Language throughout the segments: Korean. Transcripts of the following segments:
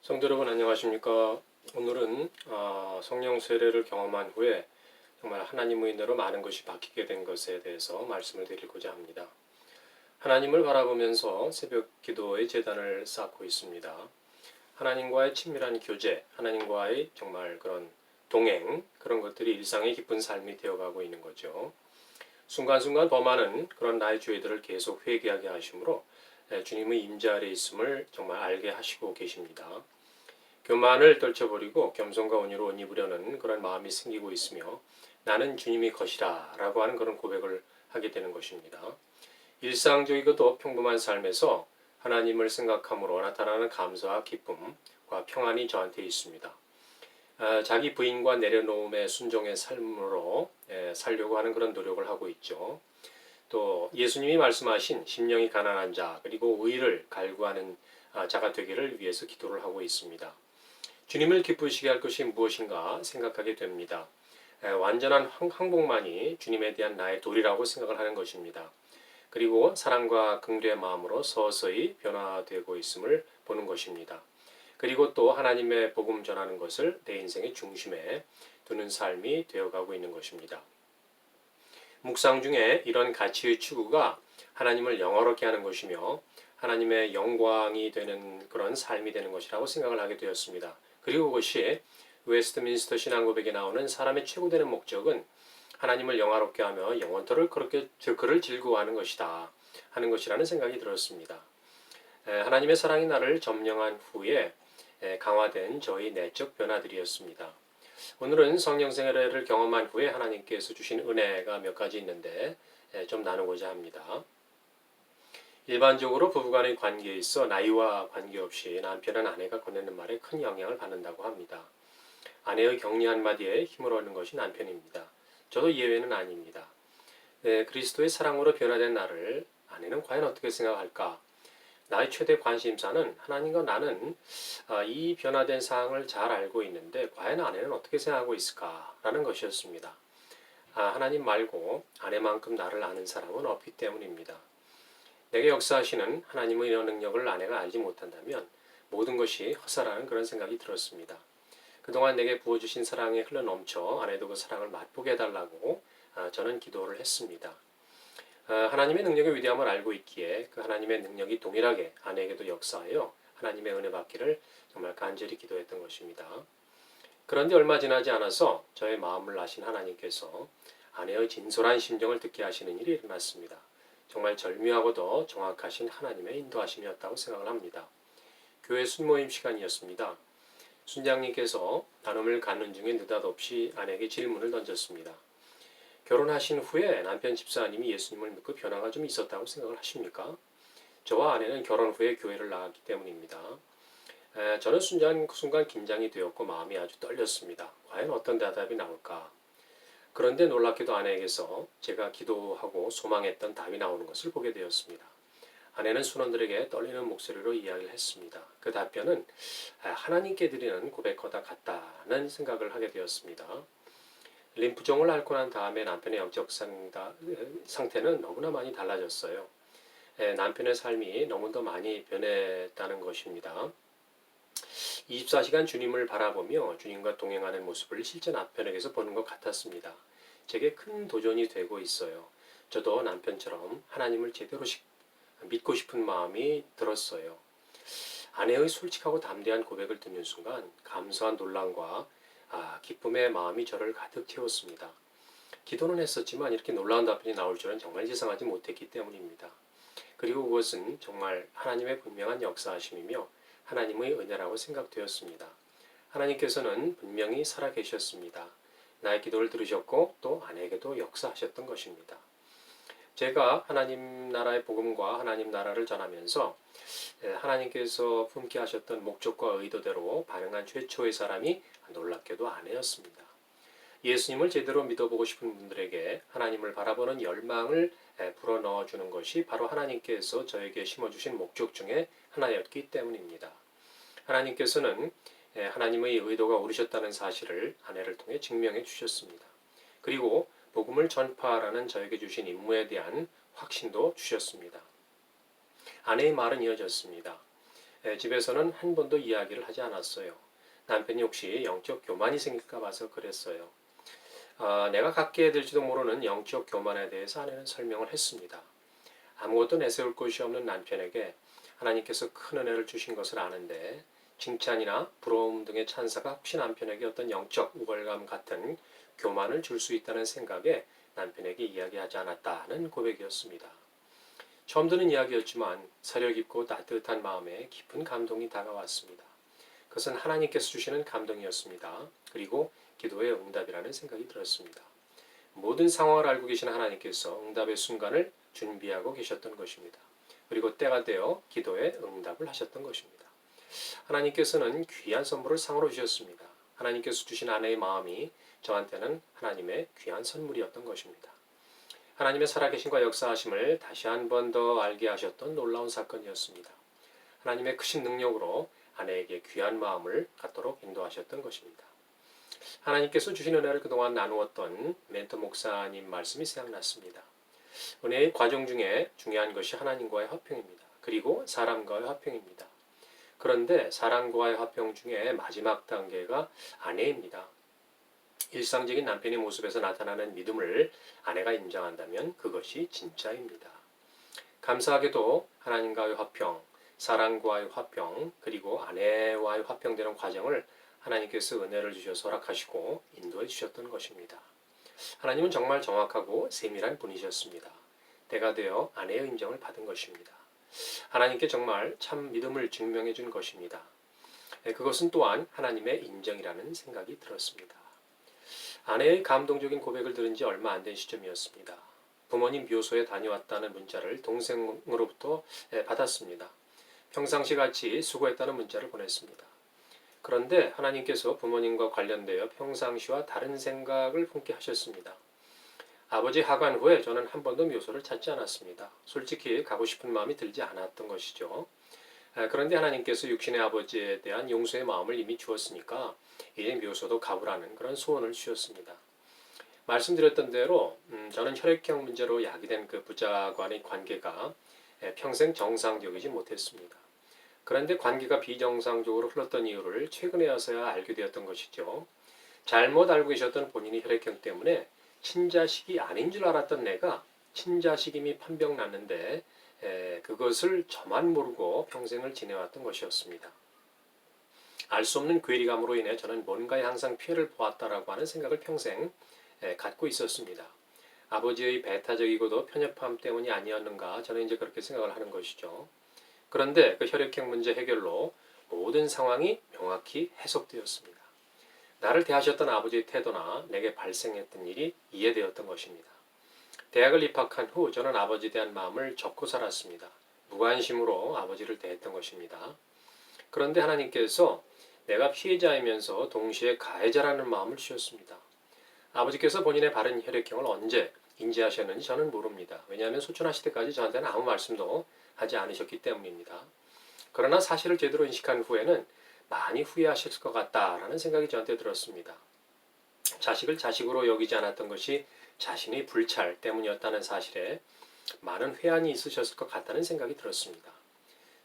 성도 여러분 안녕하십니까? 오늘은 성령 세례를 경험한 후에 정말 하나님의 은혜로 많은 것이 바뀌게 된 것에 대해서 말씀을 드리고자 합니다. 하나님을 바라보면서 새벽 기도의 제단을 쌓고 있습니다. 하나님과의 친밀한 교제, 하나님과의 정말 그런 동행, 그런 것들이 일상의 기쁜 삶이 되어가고 있는 거죠. 순간순간 더 많은 그런 나의 죄들을 계속 회개하게 하심으로 주님의 임재 아래 있음을 정말 알게 하시고 계십니다. 교만을 떨쳐버리고 겸손과 온유로 옷 입으려는 그런 마음이 생기고 있으며 나는 주님이 것이라 라고 하는 그런 고백을 하게 되는 것입니다. 일상적이고도 평범한 삶에서 하나님을 생각함으로 나타나는 감사와 기쁨과 평안이 저한테 있습니다. 자기 부인과 내려놓음의 순종의 삶으로 살려고 하는 그런 노력을 하고 있죠. 또 예수님이 말씀하신 심령이 가난한 자 그리고 의를 갈구하는 자가 되기를 위해서 기도를 하고 있습니다. 주님을 기쁘시게 할 것이 무엇인가 생각하게 됩니다. 완전한 항복만이 주님에 대한 나의 도리라고 생각을 하는 것입니다. 그리고 사랑과 긍휼의 마음으로 서서히 변화되고 있음을 보는 것입니다. 그리고 또 하나님의 복음 전하는 것을 내 인생의 중심에 두는 삶이 되어가고 있는 것입니다. 묵상 중에 이런 가치의 추구가 하나님을 영화롭게 하는 것이며 하나님의 영광이 되는 그런 삶이 되는 것이라고 생각을 하게 되었습니다. 그리고 그것이 웨스트민스터 신앙고백에 나오는 사람의 최고되는 목적은 하나님을 영화롭게 하며 영원토록 그를 즐거워하는 것이다 하는 것이라는 생각이 들었습니다. 하나님의 사랑이 나를 점령한 후에 강화된 저희 내적 변화들이었습니다. 오늘은 성령 세례를 경험한 후에 하나님께서 주신 은혜가 몇 가지 있는데 좀 나누고자 합니다. 일반적으로 부부간의 관계에 있어 나이와 관계없이 남편은 아내가 건네는 말에 큰 영향을 받는다고 합니다. 아내의 격려 한마디에 힘을 얻는 것이 남편입니다. 저도 예외는 아닙니다. 그리스도의 사랑으로 변화된 나를 아내는 과연 어떻게 생각할까? 나의 최대 관심사는 하나님과 나는 이 변화된 상황을 잘 알고 있는데 과연 아내는 어떻게 생각하고 있을까라는 것이었습니다. 하나님 말고 아내만큼 나를 아는 사람은 없기 때문입니다. 내게 역사하시는 하나님의 이런 능력을 아내가 알지 못한다면 모든 것이 헛사라는 그런 생각이 들었습니다. 그동안 내게 부어주신 사랑에 흘러넘쳐 아내도 그 사랑을 맛보게 해달라고 저는 기도를 했습니다. 하나님의 능력의 위대함을 알고 있기에 그 하나님의 능력이 동일하게 아내에게도 역사하여 하나님의 은혜 받기를 정말 간절히 기도했던 것입니다. 그런데 얼마 지나지 않아서 저의 마음을 아신 하나님께서 아내의 진솔한 심정을 듣게 하시는 일이 일어났습니다. 정말 절묘하고도 정확하신 하나님의 인도하심이었다고 생각을 합니다. 교회 순모임 시간이었습니다. 순장님께서 나눔을 갖는 중에 느닷없이 아내에게 질문을 던졌습니다. 결혼하신 후에 남편 집사님이 예수님을 믿고 변화가 좀 있었다고 생각을 하십니까? 저와 아내는 결혼 후에 교회를 나갔기 때문입니다. 저는 순간 긴장이 되었고 마음이 아주 떨렸습니다. 과연 어떤 대답이 나올까? 그런데 놀랍게도 아내에게서 제가 기도하고 소망했던 답이 나오는 것을 보게 되었습니다. 아내는 순원들에게 떨리는 목소리로 이야기를 했습니다. 그 답변은 하나님께 드리는 고백과 같다는 생각을 하게 되었습니다. 림프종을 앓고 난 다음에 남편의 영적 상태는 너무나 많이 달라졌어요. 남편의 삶이 너무도 많이 변했다는 것입니다. 24시간 주님을 바라보며 주님과 동행하는 모습을 실제 남편에게서 보는 것 같았습니다. 제게 큰 도전이 되고 있어요. 저도 남편처럼 하나님을 제대로 믿고 싶은 마음이 들었어요. 아내의 솔직하고 담대한 고백을 듣는 순간 감사한 놀람과 기쁨의 마음이 저를 가득 채웠습니다. 기도는 했었지만 이렇게 놀라운 답변이 나올 줄은 정말 예상하지 못했기 때문입니다. 그리고 그것은 정말 하나님의 분명한 역사하심이며 하나님의 은혜라고 생각되었습니다. 하나님께서는 분명히 살아계셨습니다. 나의 기도를 들으셨고 또 아내에게도 역사하셨던 것입니다. 제가 하나님 나라의 복음과 하나님 나라를 전하면서 하나님께서 품게 하셨던 목적과 의도대로 반응한 최초의 사람이 놀랍게도 아내였습니다. 예수님을 제대로 믿어보고 싶은 분들에게 하나님을 바라보는 열망을 불어넣어 주는 것이 바로 하나님께서 저에게 심어주신 목적 중에 하나였기 때문입니다. 하나님께서는 하나님의 의도가 옳으셨다는 사실을 아내를 통해 증명해 주셨습니다. 그리고 복음을 전파하라는 저에게 주신 임무에 대한 확신도 주셨습니다. 아내의 말은 이어졌습니다. 집에서는 한 번도 이야기를 하지 않았어요. 남편이 혹시 영적 교만이 생길까 봐서 그랬어요. 내가 갖게 될지도 모르는 영적 교만에 대해서 아내는 설명을 했습니다. 아무것도 내세울 것이 없는 남편에게 하나님께서 큰 은혜를 주신 것을 아는데 칭찬이나 부러움 등의 찬사가 혹시 남편에게 어떤 영적 우월감 같은 교만을 줄 수 있다는 생각에 남편에게 이야기하지 않았다는 고백이었습니다. 처음 듣는 이야기였지만 사려 깊고 따뜻한 마음에 깊은 감동이 다가왔습니다. 그것은 하나님께서 주시는 감동이었습니다. 그리고 기도의 응답이라는 생각이 들었습니다. 모든 상황을 알고 계신 하나님께서 응답의 순간을 준비하고 계셨던 것입니다. 그리고 때가 되어 기도에 응답을 하셨던 것입니다. 하나님께서는 귀한 선물을 상으로 주셨습니다. 하나님께서 주신 아내의 마음이 저한테는 하나님의 귀한 선물이었던 것입니다. 하나님의 살아계신과 역사하심을 다시 한 번 더 알게 하셨던 놀라운 사건이었습니다. 하나님의 크신 능력으로 아내에게 귀한 마음을 갖도록 인도하셨던 것입니다. 하나님께서 주신 은혜를 그동안 나누었던 멘토 목사님 말씀이 생각났습니다. 은혜의 과정 중에 중요한 것이 하나님과의 화평입니다. 그리고 사람과의 화평입니다. 그런데 사람과의 화평 중에 마지막 단계가 아내입니다. 일상적인 남편의 모습에서 나타나는 믿음을 아내가 인정한다면 그것이 진짜입니다. 감사하게도 하나님과의 화평, 사랑과의 화평, 그리고 아내와의 화평되는 과정을 하나님께서 은혜를 주셔서 허락하시고 인도해 주셨던 것입니다. 하나님은 정말 정확하고 세밀한 분이셨습니다. 때가 되어 아내의 인정을 받은 것입니다. 하나님께 정말 참 믿음을 증명해 준 것입니다. 그것은 또한 하나님의 인정이라는 생각이 들었습니다. 아내의 감동적인 고백을 들은 지 얼마 안 된 시점이었습니다. 부모님 묘소에 다녀왔다는 문자를 동생으로부터 받았습니다. 평상시 같이 수고했다는 문자를 보냈습니다. 그런데 하나님께서 부모님과 관련되어 평상시와 다른 생각을 품게 하셨습니다. 아버지 하관 후에 저는 한 번도 묘소를 찾지 않았습니다. 솔직히 가고 싶은 마음이 들지 않았던 것이죠. 그런데 하나님께서 육신의 아버지에 대한 용서의 마음을 이미 주었으니까 이제 묘소도 가보라는 그런 소원을 주셨습니다. 말씀드렸던 대로 저는 혈액형 문제로 야기된 그 부자와의 관계가 평생 정상적이지 못했습니다. 그런데 관계가 비정상적으로 흘렀던 이유를 최근에 와서야 알게 되었던 것이죠. 잘못 알고 계셨던 본인의 혈액형 때문에 친자식이 아닌 줄 알았던 내가 친자식임이 판명났는데 그것을 저만 모르고 평생을 지내왔던 것이었습니다. 알 수 없는 괴리감으로 인해 저는 뭔가에 항상 피해를 보았다라고 하는 생각을 평생 갖고 있었습니다. 아버지의 배타적이고도 편협함 때문이 아니었는가 저는 이제 그렇게 생각을 하는 것이죠. 그런데 그 혈액형 문제 해결로 모든 상황이 명확히 해석되었습니다. 나를 대하셨던 아버지의 태도나 내게 발생했던 일이 이해되었던 것입니다. 대학을 입학한 후 저는 아버지에 대한 마음을 접고 살았습니다. 무관심으로 아버지를 대했던 것입니다. 그런데 하나님께서 내가 피해자이면서 동시에 가해자라는 마음을 주셨습니다. 아버지께서 본인의 바른 혈액형을 언제 인지하셨는지 저는 모릅니다. 왜냐하면 소천하실 때까지 저한테는 아무 말씀도 하지 않으셨기 때문입니다. 그러나 사실을 제대로 인식한 후에는 많이 후회하셨을 것 같다라는 생각이 저한테 들었습니다. 자식을 자식으로 여기지 않았던 것이 자신의 불찰 때문이었다는 사실에 많은 회한이 있으셨을 것 같다는 생각이 들었습니다.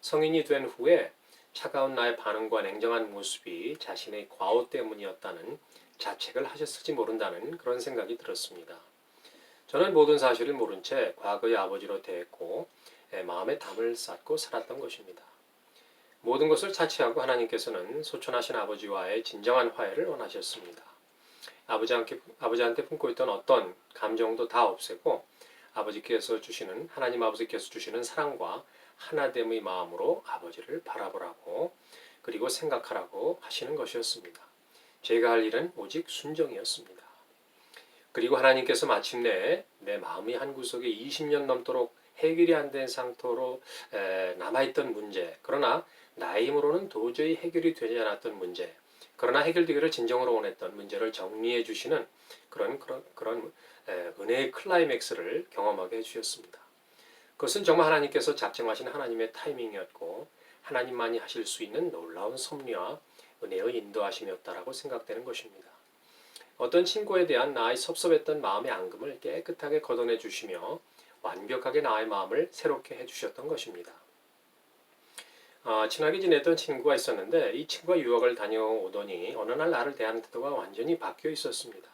성인이 된 후에 차가운 나의 반응과 냉정한 모습이 자신의 과오 때문이었다는 자책을 하셨을지 모른다는 그런 생각이 들었습니다. 저는 모든 사실을 모른 채 과거의 아버지로 대했고 마음에 담을 쌓고 살았던 것입니다. 모든 것을 자체하고 하나님께서는 소천하신 아버지와의 진정한 화해를 원하셨습니다. 아버지한테 품고 있던 어떤 감정도 다 없애고 하나님 아버지께서 주시는 사랑과 하나됨의 마음으로 아버지를 바라보라고 그리고 생각하라고 하시는 것이었습니다. 제가 할 일은 오직 순종이었습니다. 그리고 하나님께서 마침내 내 마음의 한 구석에 20년 넘도록 해결이 안 된 상태로 남아있던 문제, 그러나 나의 힘으로는 도저히 해결이 되지 않았던 문제, 그러나 해결되기를 진정으로 원했던 문제를 정리해 주시는 그런 은혜의 클라이맥스를 경험하게 해주셨습니다. 그것은 정말 하나님께서 작정하신 하나님의 타이밍이었고 하나님만이 하실 수 있는 놀라운 섭리와 은혜의 인도하심이었다라고 생각되는 것입니다. 어떤 친구에 대한 나의 섭섭했던 마음의 앙금을 깨끗하게 걷어내 주시며 완벽하게 나의 마음을 새롭게 해주셨던 것입니다. 친하게 지냈던 친구가 있었는데 이 친구가 유학을 다녀오더니 어느 날 나를 대하는 태도가 완전히 바뀌어 있었습니다.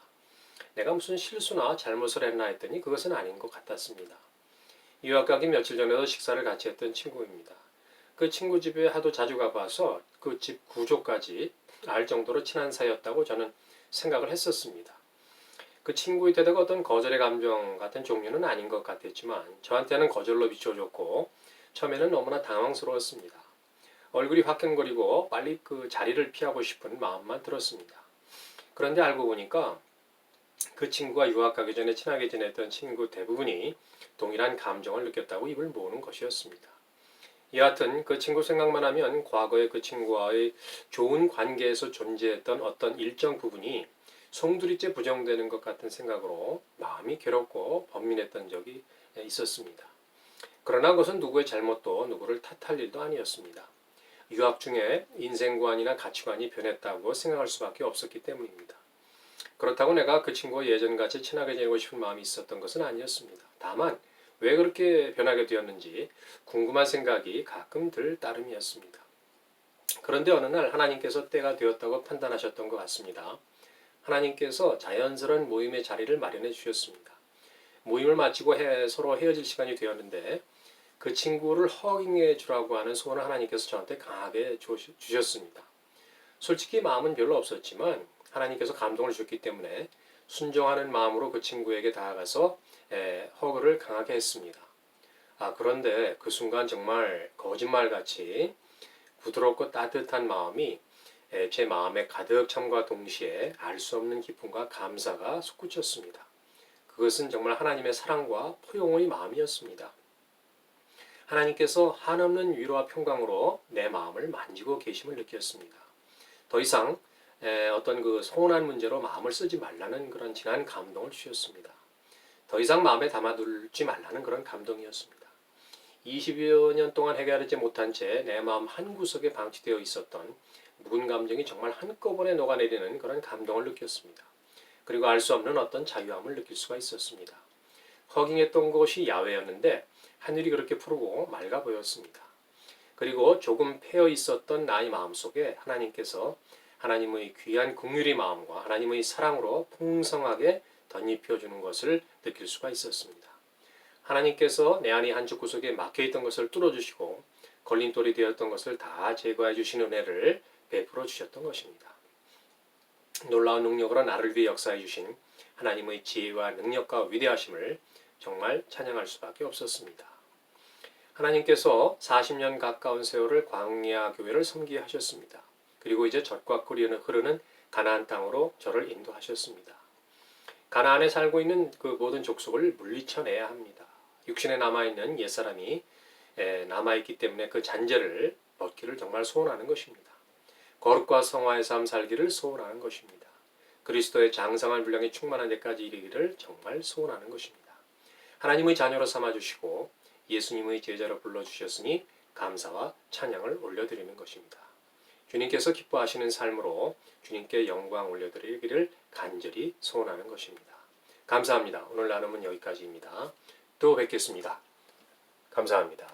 내가 무슨 실수나 잘못을 했나 했더니 그것은 아닌 것 같았습니다. 유학 가기 며칠 전에도 식사를 같이 했던 친구입니다. 그 친구 집에 하도 자주 가봐서 그 집 구조까지 알 정도로 친한 사이였다고 저는 생각을 했었습니다. 그 친구의 태도가 어떤 거절의 감정 같은 종류는 아닌 것 같았지만 저한테는 거절로 비춰졌고 처음에는 너무나 당황스러웠습니다. 얼굴이 화끈거리고 빨리 그 자리를 피하고 싶은 마음만 들었습니다. 그런데 알고 보니까 그 친구가 유학 가기 전에 친하게 지냈던 친구 대부분이 동일한 감정을 느꼈다고 입을 모으는 것이었습니다. 여하튼 그 친구 생각만 하면 과거에 그 친구와의 좋은 관계에서 존재했던 어떤 일정 부분이 송두리째 부정되는 것 같은 생각으로 마음이 괴롭고 번민했던 적이 있었습니다. 그러나 그것은 누구의 잘못도 누구를 탓할 일도 아니었습니다. 유학 중에 인생관이나 가치관이 변했다고 생각할 수밖에 없었기 때문입니다. 그렇다고 내가 그 친구와 예전같이 친하게 지내고 싶은 마음이 있었던 것은 아니었습니다. 다만 왜 그렇게 변하게 되었는지 궁금한 생각이 가끔 들 따름이었습니다. 그런데 어느 날 하나님께서 때가 되었다고 판단하셨던 것 같습니다. 하나님께서 자연스러운 모임의 자리를 마련해 주셨습니다. 모임을 마치고 서로 헤어질 시간이 되었는데 그 친구를 허깅해 주라고 하는 소원을 하나님께서 저한테 강하게 주셨습니다. 솔직히 마음은 별로 없었지만 하나님께서 감동을 주셨기 때문에 순종하는 마음으로 그 친구에게 다가가서 허그를 강하게 했습니다. 그런데 그 순간 정말 거짓말같이 부드럽고 따뜻한 마음이 제 마음에 가득 참과 동시에 알 수 없는 기쁨과 감사가 솟구쳤습니다. 그것은 정말 하나님의 사랑과 포용의 마음이었습니다. 하나님께서 한없는 위로와 평강으로 내 마음을 만지고 계심을 느꼈습니다. 더 이상 어떤 그 서운한 문제로 마음을 쓰지 말라는 그런 진한 감동을 주셨습니다. 더 이상 마음에 담아두지 말라는 그런 감동이었습니다. 20여 년 동안 해결하지 못한 채 내 마음 한구석에 방치되어 있었던 묵은 감정이 정말 한꺼번에 녹아내리는 그런 감동을 느꼈습니다. 그리고 알 수 없는 어떤 자유함을 느낄 수가 있었습니다. 허깅했던 곳이 야외였는데 하늘이 그렇게 푸르고 맑아 보였습니다. 그리고 조금 패여 있었던 나의 마음속에 하나님께서 하나님의 귀한 긍휼의 마음과 하나님의 사랑으로 풍성하게 덧입혀주는 것을 느낄 수가 있었습니다. 하나님께서 내 안의 한쪽 구석에 막혀있던 것을 뚫어주시고 걸림돌이 되었던 것을 다 제거해 주신 은혜를 베풀어 주셨던 것입니다. 놀라운 능력으로 나를 위해 역사해 주신 하나님의 지혜와 능력과 위대하심을 정말 찬양할 수밖에 없었습니다. 하나님께서 40년 가까운 세월을 광야 교회를 섬기게 하셨습니다. 그리고 이제 젖과 꿀이 흐르는 가나안 땅으로 저를 인도하셨습니다. 가나안에 살고 있는 그 모든 족속을 물리쳐내야 합니다. 육신에 남아있는 옛사람이 남아있기 때문에 그 잔재를 벗기를 정말 소원하는 것입니다. 거룩과 성화의 삶 살기를 소원하는 것입니다. 그리스도의 장성한 분량이 충만한 데까지 이르기를 정말 소원하는 것입니다. 하나님의 자녀로 삼아주시고 예수님의 제자로 불러주셨으니 감사와 찬양을 올려드리는 것입니다. 주님께서 기뻐하시는 삶으로 주님께 영광 올려드리기를 간절히 소원하는 것입니다. 감사합니다. 오늘 나눔은 여기까지입니다. 또 뵙겠습니다. 감사합니다.